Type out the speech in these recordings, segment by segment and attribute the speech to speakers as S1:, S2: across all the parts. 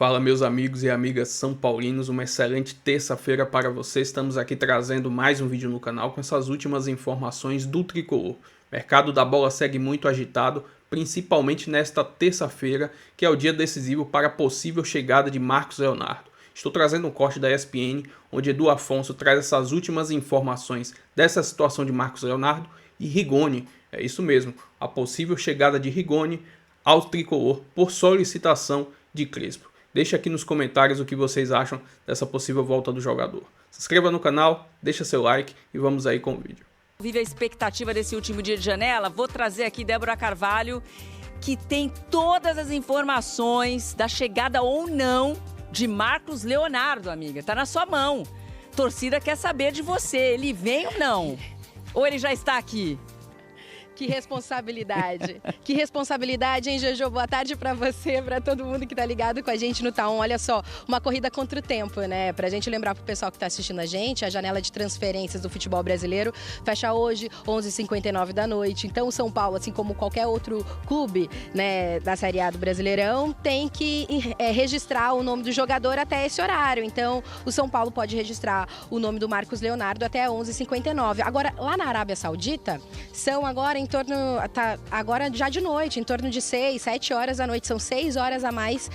S1: Fala, meus amigos e amigas são paulinos, uma excelente terça-feira para vocês. Estamos aqui trazendo mais um vídeo no canal com essas últimas informações do tricolor. O mercado da bola segue muito agitado, principalmente nesta terça-feira, que é o dia decisivo para a possível chegada de Marcos Leonardo. Estou trazendo um corte da ESPN, onde Edu Afonso traz essas últimas informações dessa situação de Marcos Leonardo e Rigoni. É isso mesmo, a possível chegada de Rigoni ao tricolor por solicitação de Crespo. Deixe aqui nos comentários o que vocês acham dessa possível volta do jogador. Se inscreva no canal, deixa seu like e vamos aí com o vídeo.
S2: Vive a expectativa desse último dia de janela. Vou trazer aqui Débora Carvalho, que tem todas as informações da chegada ou não de Marcos Leonardo, amiga. Tá na sua mão. Torcida quer saber de você. Ele vem ou não? Ou ele já está aqui?
S3: Que responsabilidade. Que responsabilidade, hein, Jojo? Boa tarde pra você, pra todo mundo que tá ligado com a gente no Taon. Olha só, uma corrida contra o tempo, né? Pra gente lembrar pro pessoal que tá assistindo a gente, a janela de transferências do futebol brasileiro fecha hoje, 11h59 da noite. Então, o São Paulo, assim como qualquer outro clube, né, da Série A do Brasileirão, tem que registrar o nome do jogador até esse horário. Então, o São Paulo pode registrar o nome do Marcos Leonardo até 11h59. Agora, lá na Arábia Saudita, são agora em torno, agora já de noite, em torno de 6, 7 horas da noite, são 6 horas a mais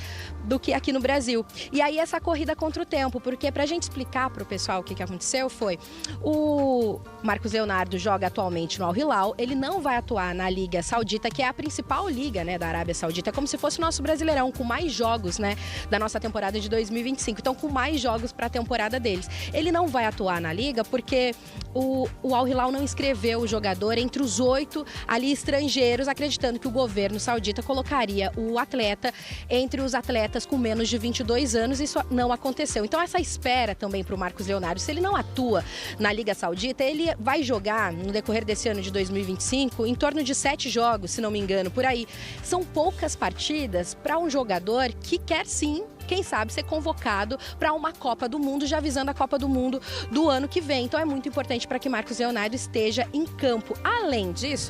S3: do que aqui no Brasil. E aí essa corrida contra o tempo, porque pra gente explicar pro pessoal o que aconteceu foi, o Marcos Leonardo joga atualmente no Al Hilal, ele não vai atuar na Liga Saudita, que é a principal liga, né, da Arábia Saudita, é como se fosse o nosso Brasileirão, com mais jogos, né, da nossa temporada de 2025, então com mais jogos pra temporada deles. Ele não vai atuar na liga porque o Al Hilal não inscreveu o jogador entre os 8 ali estrangeiros, acreditando que o governo saudita colocaria o atleta entre os atletas com menos de 22 anos. Isso não aconteceu. Então essa espera também para o Marcos Leonardo, se ele não atua na Liga Saudita, ele vai jogar no decorrer desse ano de 2025 em torno de 7 jogos, se não me engano, por aí. São poucas partidas para um jogador que quer sim, quem sabe, ser convocado para uma Copa do Mundo, já visando a Copa do Mundo do ano que vem. Então é muito importante para que Marcos Leonardo esteja em campo. Além disso,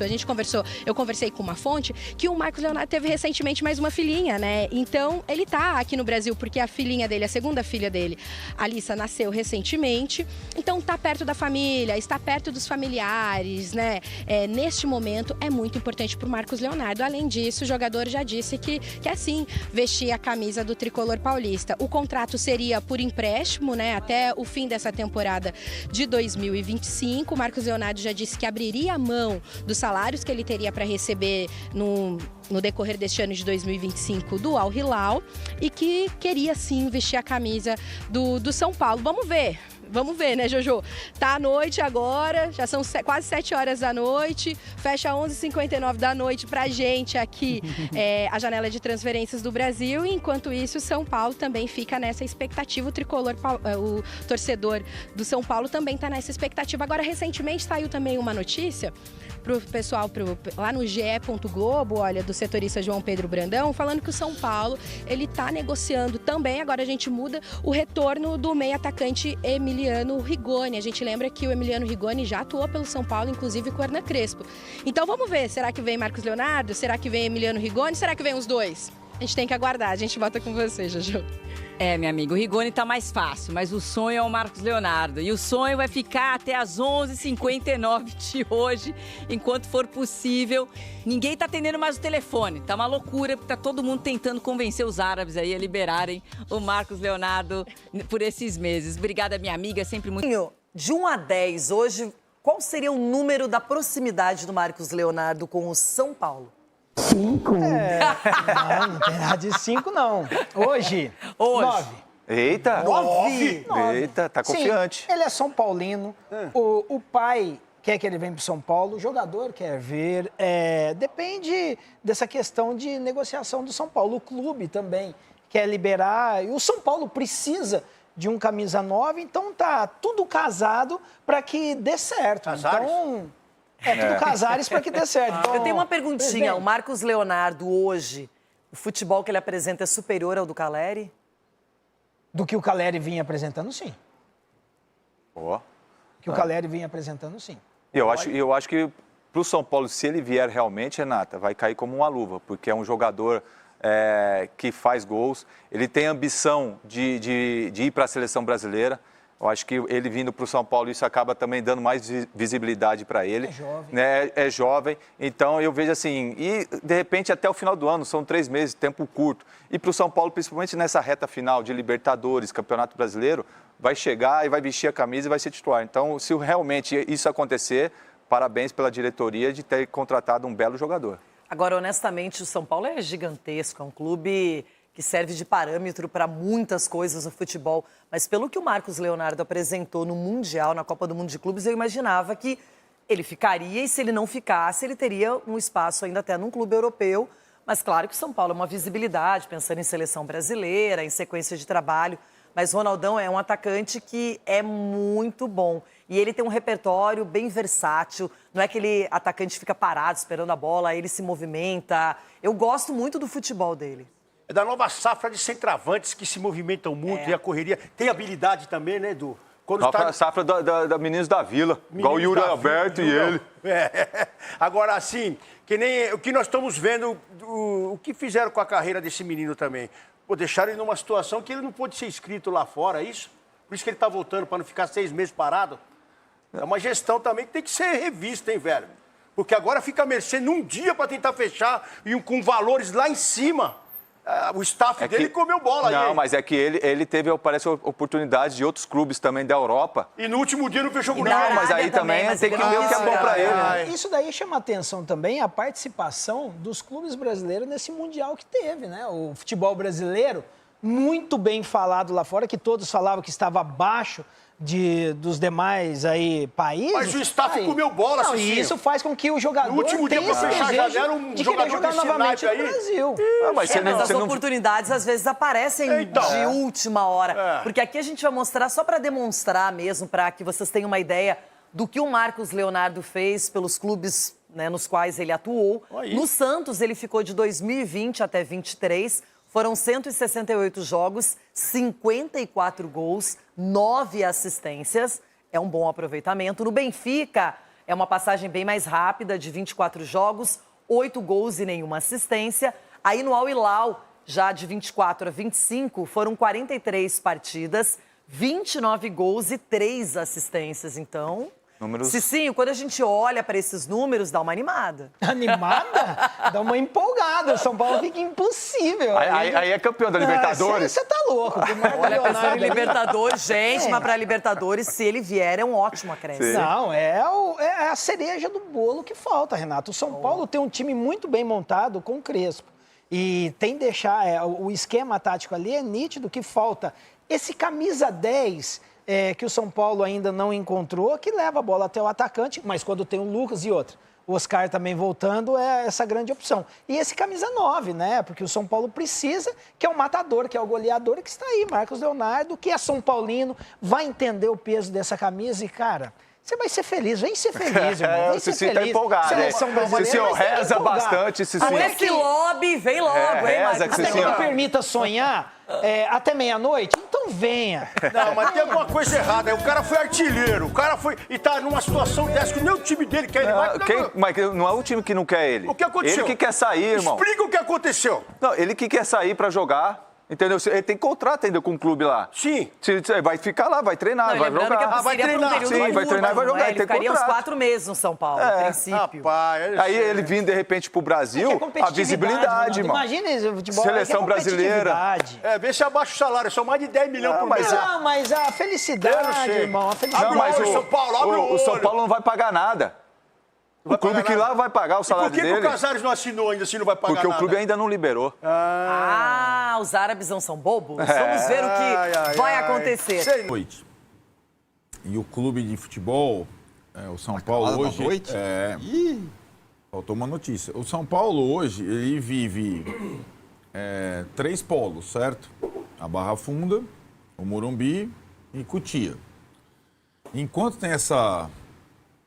S3: eu conversei com uma fonte que o Marcos Leonardo teve recentemente mais uma filhinha, né? Então ele tá aqui no Brasil porque a filhinha dele, a segunda filha dele, a Alissa, nasceu recentemente. Então tá perto da família, está perto dos familiares, né? Neste momento é muito importante para o Marcos Leonardo. Além disso, o jogador já disse que assim vestir a camisa do tricolor paulista. O contrato seria por empréstimo, né, até o fim dessa temporada de 2025. O Marcos Leonardo já disse que abriria a mão dos salários que ele teria para receber no decorrer deste ano de 2025 do Al Hilal e que queria sim vestir a camisa do São Paulo. Vamos ver, né, Jojo? Tá à noite agora, já são quase 7 horas da noite, fecha 11h59 da noite pra gente aqui a janela de transferências do Brasil. E enquanto isso, São Paulo também fica nessa expectativa, o torcedor do São Paulo também tá nessa expectativa. Agora, recentemente saiu também uma notícia pro pessoal lá no GE. Globo, olha, do setorista João Pedro Brandão, falando que o São Paulo, ele tá negociando também, agora a gente muda, o retorno do meio atacante Emiliano Rigoni. A gente lembra que o Emiliano Rigoni já atuou pelo São Paulo, inclusive com o Hernan Crespo. Então vamos ver, será que vem Marcos Leonardo? Será que vem Emiliano Rigoni? Será que vem os dois? A gente tem que aguardar, a gente volta com você, Jojo.
S2: Minha amiga, o Rigoni tá mais fácil, mas o sonho é o Marcos Leonardo. E o sonho vai ficar até as 11h59 de hoje, enquanto for possível. Ninguém tá atendendo mais o telefone, tá uma loucura, porque tá todo mundo tentando convencer os árabes aí a liberarem o Marcos Leonardo por esses meses. Obrigada, minha amiga, sempre muito...
S4: De 1 a 10, hoje, qual seria o número da proximidade do Marcos Leonardo com o São Paulo?
S5: 5. Não tem nada de 5, não. Hoje. 9.
S6: Eita!
S4: 9?
S6: Eita, tá confiante.
S5: Sim, ele é São Paulino. O pai quer que ele venha para São Paulo, o jogador quer ver. Depende dessa questão de negociação do São Paulo. O clube também quer liberar. E o São Paulo precisa de um camisa 9, então tá tudo casado para que dê certo.
S6: Casares?
S5: Então... tudo Casares para que dê certo. Então,
S4: Eu tenho uma perguntinha. O Marcos Leonardo, hoje, o futebol que ele apresenta é superior ao do Caleri?
S5: Do que o Caleri vinha apresentando, sim.
S6: Ó.
S5: Que o Caleri vinha apresentando, sim.
S6: E eu acho que pro São Paulo, se ele vier realmente, Renata, vai cair como uma luva, porque é um jogador que faz gols. Ele tem ambição de ir para a seleção brasileira. Eu acho que ele vindo para o São Paulo, isso acaba também dando mais visibilidade para ele.
S5: É jovem.
S6: Né? É jovem. Então, eu vejo assim, e de repente até o final do ano, são 3 meses, tempo curto. E para o São Paulo, principalmente nessa reta final de Libertadores, Campeonato Brasileiro, vai chegar e vai vestir a camisa e vai ser titular. Então, se realmente isso acontecer, parabéns pela diretoria de ter contratado um belo jogador.
S4: Agora, honestamente, o São Paulo é gigantesco, é um clube que serve de parâmetro para muitas coisas no futebol. Mas pelo que o Marcos Leonardo apresentou no Mundial, na Copa do Mundo de Clubes, eu imaginava que ele ficaria e se ele não ficasse, ele teria um espaço ainda até num clube europeu. Mas claro que o São Paulo é uma visibilidade, pensando em seleção brasileira, em sequência de trabalho. Mas o Ronaldão é um atacante que é muito bom. E ele tem um repertório bem versátil. Não é aquele atacante que fica parado esperando a bola, ele se movimenta. Eu gosto muito do futebol dele.
S7: É da nova safra de centroavantes que se movimentam muito e a correria. Tem habilidade também, né, Edu?
S6: Nova safra da Meninos da Vila, igual o Yuri Alberto e ele.
S7: Agora, assim, que nem o que nós estamos vendo, o que fizeram com a carreira desse menino também. Pô, deixaram ele numa situação que ele não pôde ser inscrito lá fora, é isso? Por isso que ele está voltando, para não ficar 6 meses parado. É uma gestão também que tem que ser revista, hein, velho? Porque agora fica a mercê num dia para tentar fechar e com valores lá em cima. O staff dele comeu bola aí.
S6: Não, mas é que ele teve, parece, oportunidade de outros clubes também da Europa.
S7: E no último dia não fechou com
S6: nada. Não, mas aí também tem que ver o que é bom para ele. Né?
S5: Isso daí chama atenção também a participação dos clubes brasileiros nesse Mundial que teve, né? O futebol brasileiro, muito bem falado lá fora, que todos falavam que estava abaixo dos demais aí países.
S7: Mas o staff comeu bola,
S5: não, e isso faz com que o jogador
S7: no último dia
S5: tenha esse desejo de querer jogar novamente no Brasil.
S4: Mas as oportunidades às vezes aparecem de última hora. Porque aqui a gente vai mostrar só para demonstrar mesmo, para que vocês tenham uma ideia do que o Marcos Leonardo fez pelos clubes, né, nos quais ele atuou. No Santos ele ficou de 2020 até 2023. Foram 168 jogos, 54 gols, 9 assistências. É um bom aproveitamento. No Benfica, é uma passagem bem mais rápida, de 24 jogos, 8 gols e nenhuma assistência. Aí no Al Hilal, já de 24 a 25, foram 43 partidas, 29 gols e 3 assistências. Então, Cicinho, quando a gente olha para esses números, dá uma animada.
S5: Animada? Dá uma empolgada. O São Paulo fica impossível.
S6: Aí é campeão da Libertadores.
S5: Você tá louco.
S4: Olha, pensando em Libertadores, gente, mas para Libertadores, se ele vier, é um ótimo acréscimo.
S5: Não, é a cereja do bolo que falta, Renato. O São Paulo tem um time muito bem montado com o Crespo. E tem deixar, o esquema tático ali é nítido que falta esse camisa 10... que o São Paulo ainda não encontrou, que leva a bola até o atacante, mas quando tem o Lucas e outra, o Oscar também voltando, é essa grande opção. E esse camisa 9, né? Porque o São Paulo precisa, que é o matador, que é o goleador que está aí, Marcos Leonardo, que é São Paulino, vai entender o peso dessa camisa e, cara... Você vai ser feliz, vem ser feliz, irmão. Vem ser feliz.
S6: Tá empolgado,
S5: Seleção brasileira.
S6: O senhor reza bastante, Cicinho.
S4: Com esse lobby, vem logo, hein, Marcos?
S5: Até que me permita sonhar até meia-noite, então venha.
S7: Não, mas tem alguma coisa errada. O cara foi artilheiro, o cara foi e tá numa situação dessa que nem o time dele quer ele.
S6: Mas não é o time que não quer ele.
S7: O que aconteceu?
S6: Ele que quer sair, irmão.
S7: Explica o que aconteceu.
S6: Não, ele que quer sair pra jogar. Entendeu? Ele tem contrato ainda com o clube lá.
S7: Sim.
S6: Vai ficar lá, vai treinar, vai jogar.
S7: Vai treinar.
S6: Sim, vai treinar e vai jogar.
S4: Ele ficaria uns 4 meses no São Paulo, a princípio.
S7: Rapaz,
S6: aí ele vindo, de repente, pro Brasil, a visibilidade, irmão.
S5: Imagina esse futebol.
S6: Seleção brasileira.
S7: Vê se abaixa o salário, são mais de 10 milhões por mês.
S5: Não, mas a felicidade, irmão, a felicidade.
S7: Abre o olho, São Paulo, abre o olho.
S6: O São Paulo não vai pagar nada. O clube que lá vai pagar o salário dele.
S7: Por que o Casares não assinou ainda, se não vai pagar nada?
S6: Porque o clube ainda não liberou.
S4: Os árabes não são bobos? Vamos ver o que vai acontecer.
S8: Noite. E o clube de futebol, o São Paulo hoje... Faltou uma notícia. O São Paulo hoje, ele vive 3 polos, certo? A Barra Funda, o Morumbi e Cotia. Enquanto tem essa...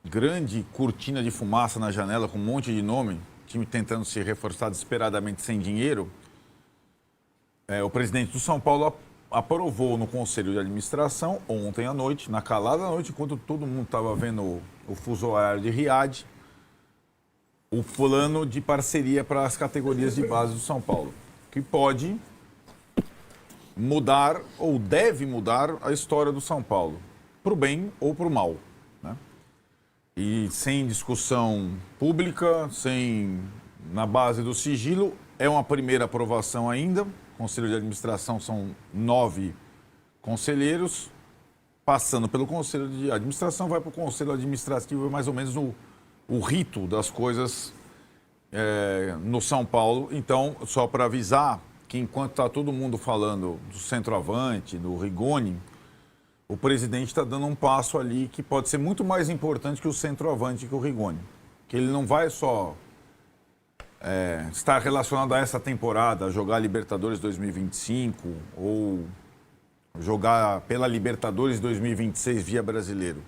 S8: grande cortina de fumaça na janela com um monte de nome, time tentando se reforçar desesperadamente sem dinheiro, o presidente do São Paulo aprovou no Conselho de Administração, ontem à noite, na calada da noite, enquanto todo mundo estava vendo o fuso horário de Riad, o plano de parceria para as categorias de base do São Paulo. que pode mudar ou deve mudar a história do São Paulo, para o bem ou para o mal, né? E sem discussão pública, na base do sigilo, é uma primeira aprovação ainda. Conselho de Administração são 9 conselheiros, passando pelo Conselho de Administração, vai para o Conselho Administrativo, é mais ou menos o rito das coisas no São Paulo. Então, só para avisar que enquanto está todo mundo falando do centroavante, do Rigoni, o presidente está dando um passo ali que pode ser muito mais importante que o centroavante, que o Rigoni. Que ele não vai só estar relacionado a essa temporada, a jogar Libertadores 2025 ou jogar pela Libertadores 2026 via Brasileiro.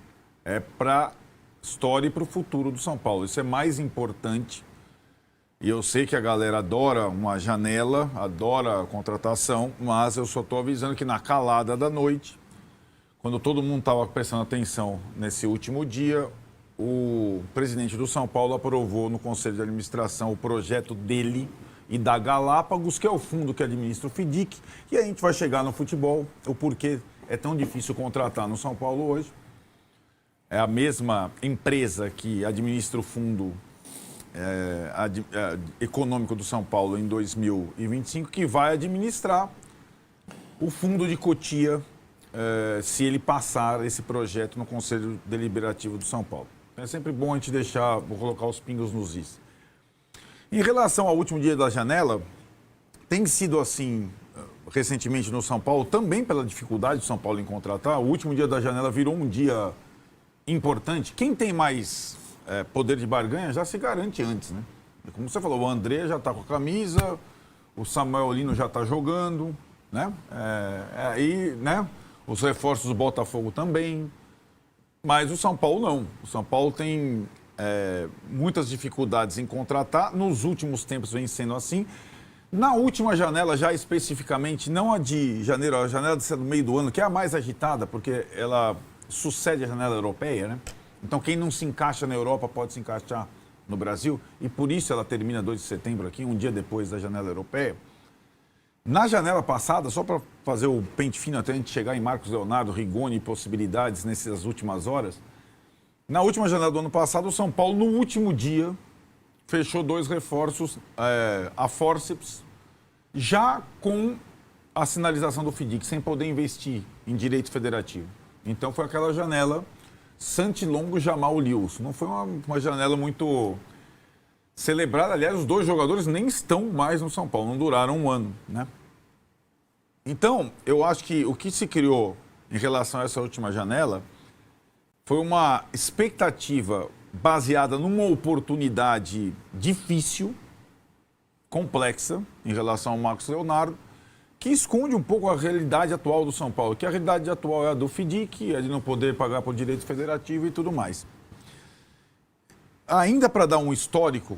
S8: É para a história e para o futuro do São Paulo. Isso é mais importante. E eu sei que a galera adora uma janela, adora a contratação, mas eu só estou avisando que na calada da noite, quando todo mundo estava prestando atenção nesse último dia, o presidente do São Paulo aprovou no Conselho de Administração o projeto dele e da Galápagos, que é o fundo que administra o FIDIC, e a gente vai chegar no futebol, o porquê é tão difícil contratar no São Paulo hoje. É a mesma empresa que administra o fundo econômico do São Paulo em 2025, que vai administrar o fundo de Cotia, se ele passar esse projeto no Conselho Deliberativo do São Paulo. É sempre bom a gente vou colocar os pingos nos is. Em relação ao último dia da janela, tem sido assim, recentemente no São Paulo, também pela dificuldade do São Paulo em contratar, o último dia da janela virou um dia importante. Quem tem mais poder de barganha já se garante antes, né? Como você falou, o André já está com a camisa, o Samuel Lino já está jogando, né? Aí, né? Os reforços do Botafogo também. Mas o São Paulo não. O São Paulo tem muitas dificuldades em contratar. Nos últimos tempos vem sendo assim. Na última janela, já especificamente, não a de janeiro, a janela do meio do ano, que é a mais agitada, porque ela sucede a janela europeia, né? Então, quem não se encaixa na Europa pode se encaixar no Brasil, e por isso ela termina 2 de setembro aqui, um dia depois da janela europeia. Na janela passada, só para fazer o pente fino até a gente chegar em Marcos Leonardo, Rigoni e possibilidades nessas últimas horas, na última janela do ano passado, o São Paulo, no último dia, fechou 2 reforços a fórceps, já com a sinalização do FIDIC, sem poder investir em direito federativo. Então, foi aquela janela Santilongo, Jamal Lewis. Não foi uma janela muito celebrada. Aliás, os 2 jogadores nem estão mais no São Paulo, não duraram um ano, né? Então, eu acho que o que se criou em relação a essa última janela foi uma expectativa baseada numa oportunidade difícil, complexa, em relação ao Marcos Leonardo, que esconde um pouco a realidade atual do São Paulo, que a realidade atual é a do FIDIC, é de não poder pagar por direito federativo e tudo mais. Ainda para dar um histórico,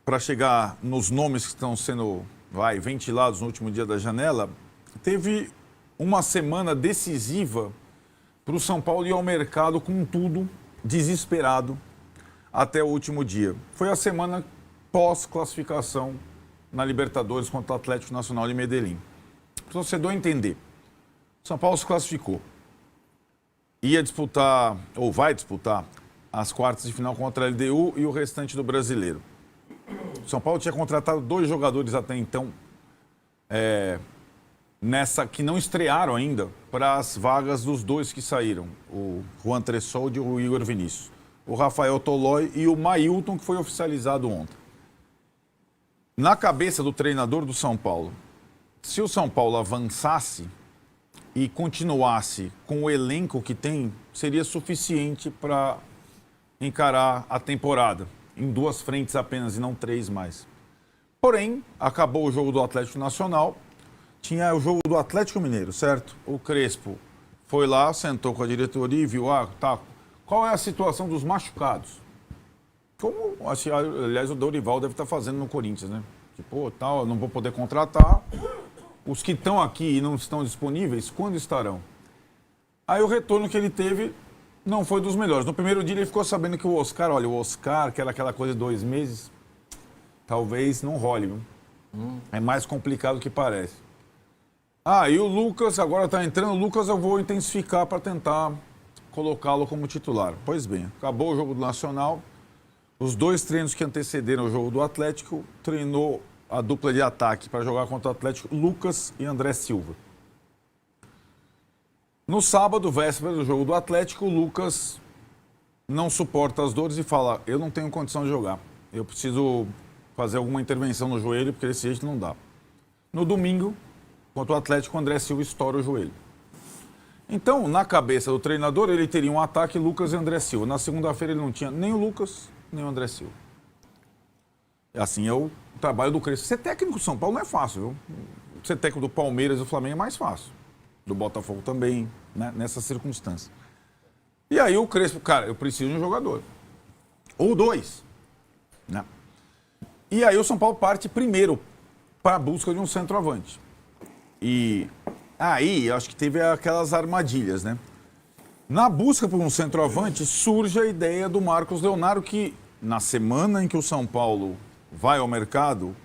S8: para chegar nos nomes que estão sendo ventilados no último dia da janela, teve uma semana decisiva para o São Paulo ir ao mercado com tudo, desesperado, até o último dia. Foi a semana pós-classificação na Libertadores contra o Atlético Nacional de Medellín. Para o torcedor entender, o São Paulo se classificou. Ia disputar, ou vai disputar, as quartas de final contra a LDU e o restante do Brasileiro. O São Paulo tinha contratado 2 jogadores até então, que não estrearam ainda, para as vagas dos 2 que saíram, o Juan Tressoldi e o Igor Vinícius. O Rafael Tolói e o Mailton, que foi oficializado ontem. Na cabeça do treinador do São Paulo, se o São Paulo avançasse e continuasse com o elenco que tem, seria suficiente para encarar a temporada em 2 frentes apenas e não 3 mais. Porém, acabou o jogo do Atlético Nacional, tinha o jogo do Atlético Mineiro, certo? O Crespo foi lá, sentou com a diretoria e viu, qual é a situação dos machucados? Como, aliás, o Dorival deve estar fazendo no Corinthians, né? Tipo, eu não vou poder contratar. Os que estão aqui e não estão disponíveis, quando estarão? Aí o retorno que ele teve não foi dos melhores. No primeiro dia ele ficou sabendo que o Oscar, que era aquela coisa de 2 meses, talvez não role, viu? É mais complicado do que parece. E o Lucas, agora está entrando. O Lucas eu vou intensificar para tentar colocá-lo como titular. Pois bem, acabou o jogo do Nacional. Os 2 treinos que antecederam o jogo do Atlético, treinou a dupla de ataque para jogar contra o Atlético, Lucas e André Silva. No sábado, véspera do jogo do Atlético, o Lucas não suporta as dores e fala: eu não tenho condição de jogar. Eu preciso fazer alguma intervenção no joelho, porque desse jeito não dá. No domingo, contra o Atlético, o André Silva estoura o joelho. Então, na cabeça do treinador, ele teria um ataque Lucas e André Silva. Na segunda-feira ele não tinha nem o Lucas, nem o André Silva. Assim é o trabalho do Crespo. Ser técnico do São Paulo não é fácil, viu? Ser técnico do Palmeiras e do Flamengo é mais fácil. Do Botafogo também, né? Nessas circunstâncias. E aí o Crespo, cara, eu preciso de um jogador. Ou 2. Né? E aí o São Paulo parte primeiro para a busca de um centroavante. E aí acho que teve aquelas armadilhas, né? Na busca por um centroavante surge a ideia do Marcos Leonardo, que na semana em que o São Paulo vai ao mercado,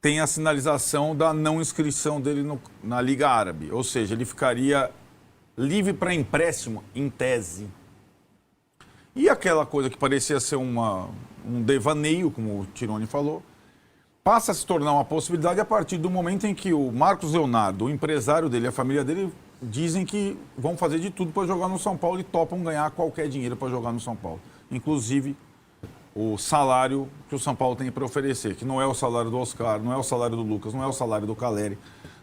S8: tem a sinalização da não inscrição dele na Liga Árabe. Ou seja, ele ficaria livre para empréstimo, em tese. E aquela coisa que parecia ser um devaneio, como o Tironi falou, passa a se tornar uma possibilidade a partir do momento em que o Marcos Leonardo, o empresário dele, a família dele, dizem que vão fazer de tudo para jogar no São Paulo e topam ganhar qualquer dinheiro para jogar no São Paulo. Inclusive o salário que o São Paulo tem para oferecer, que não é o salário do Oscar, não é o salário do Lucas, não é o salário do Caleri,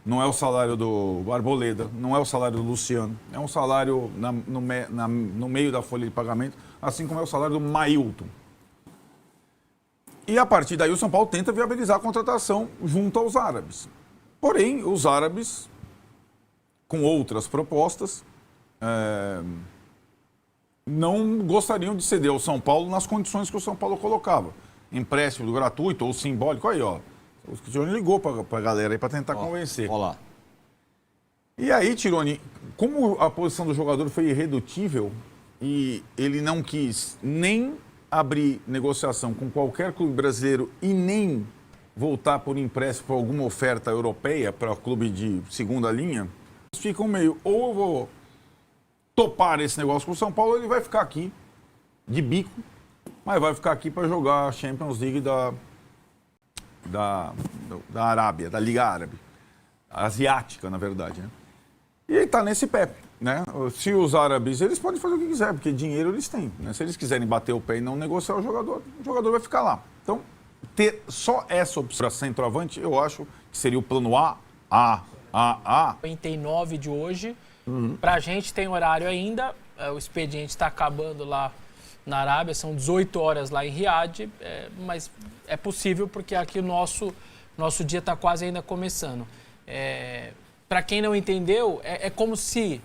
S8: não é o salário do Arboleda, não é o salário do Luciano. É um salário no meio da folha de pagamento, assim como é o salário do Mailton. E a partir daí o São Paulo tenta viabilizar a contratação junto aos árabes. Porém, os árabes, com outras propostas, não gostariam de ceder ao São Paulo nas condições que o São Paulo colocava. Empréstimo gratuito ou simbólico, aí ó. O Tironi ligou para a galera aí para tentar convencer.
S9: Olha lá.
S8: E aí, Tironi, como a posição do jogador foi irredutível e ele não quis nem abrir negociação com qualquer clube brasileiro e nem voltar por empréstimo para alguma oferta europeia para o clube de segunda linha, ficam meio, ou eu vou topar esse negócio com o São Paulo, ou ele vai ficar aqui de bico, mas vai ficar aqui para jogar a Champions League da Arábia, da Liga Árabe. Asiática, na verdade, né? E ele está nesse pé, né? Se os árabes, eles podem fazer o que quiser, porque dinheiro eles têm, né? Se eles quiserem bater o pé e não negociar o jogador vai ficar lá. Então, ter só essa opção para centroavante, eu acho que seria o plano A.
S10: 49 de hoje. Pra gente tem horário ainda, o expediente está acabando lá na Arábia, são 18 horas lá em Riad, mas é possível porque aqui o nosso dia está quase ainda começando. Para quem não entendeu, é como se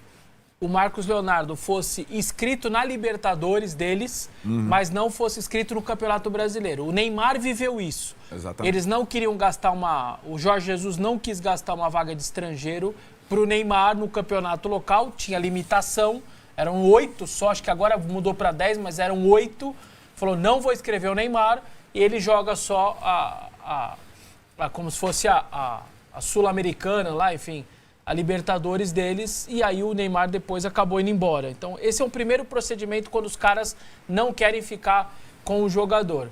S10: o Marcos Leonardo fosse inscrito na Libertadores deles, mas não fosse inscrito no Campeonato Brasileiro. O Neymar viveu isso.
S8: Exatamente.
S10: Eles não queriam gastar o Jorge Jesus não quis gastar uma vaga de estrangeiro para o Neymar no campeonato local, tinha limitação, eram 8 só, acho que agora mudou para 10, mas eram 8. Falou, não vou escrever o Neymar, e ele joga só como se fosse a Sul-Americana lá, enfim, a Libertadores deles, e aí o Neymar depois acabou indo embora. Então, esse é o primeiro procedimento quando os caras não querem ficar com o jogador.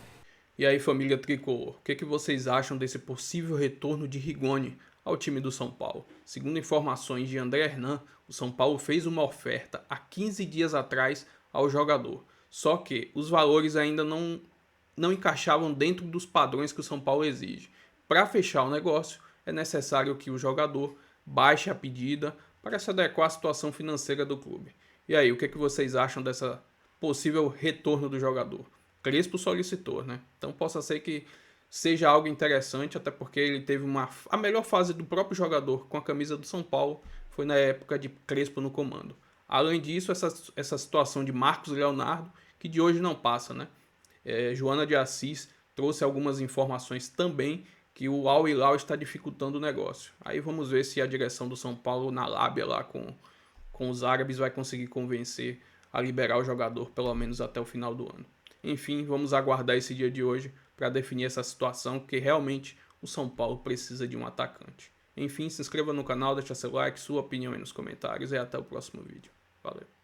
S1: E aí, família tricolor, o que vocês acham desse possível retorno de Rigoni ao time do São Paulo? Segundo informações de André Hernan, o São Paulo fez uma oferta há 15 dias atrás ao jogador. Só que os valores ainda não encaixavam dentro dos padrões que o São Paulo exige. Para fechar o negócio, é necessário que o jogador baixe a pedida para se adequar à situação financeira do clube. E aí, o que vocês acham dessa possível retorno do jogador? Crespo solicitou, né? Então possa ser que seja algo interessante, até porque ele teve a melhor fase do próprio jogador com a camisa do São Paulo foi na época de Crespo no comando. Além disso, essa situação de Marcos Leonardo, que de hoje não passa, né? Joana de Assis trouxe algumas informações também que o Al Hilal está dificultando o negócio. Aí vamos ver se a direção do São Paulo na lábia lá com os árabes vai conseguir convencer a liberar o jogador pelo menos até o final do ano. Enfim, vamos aguardar esse dia de hoje para definir essa situação, porque realmente o São Paulo precisa de um atacante. Enfim, se inscreva no canal, deixa seu like, sua opinião aí nos comentários e até o próximo vídeo. Valeu!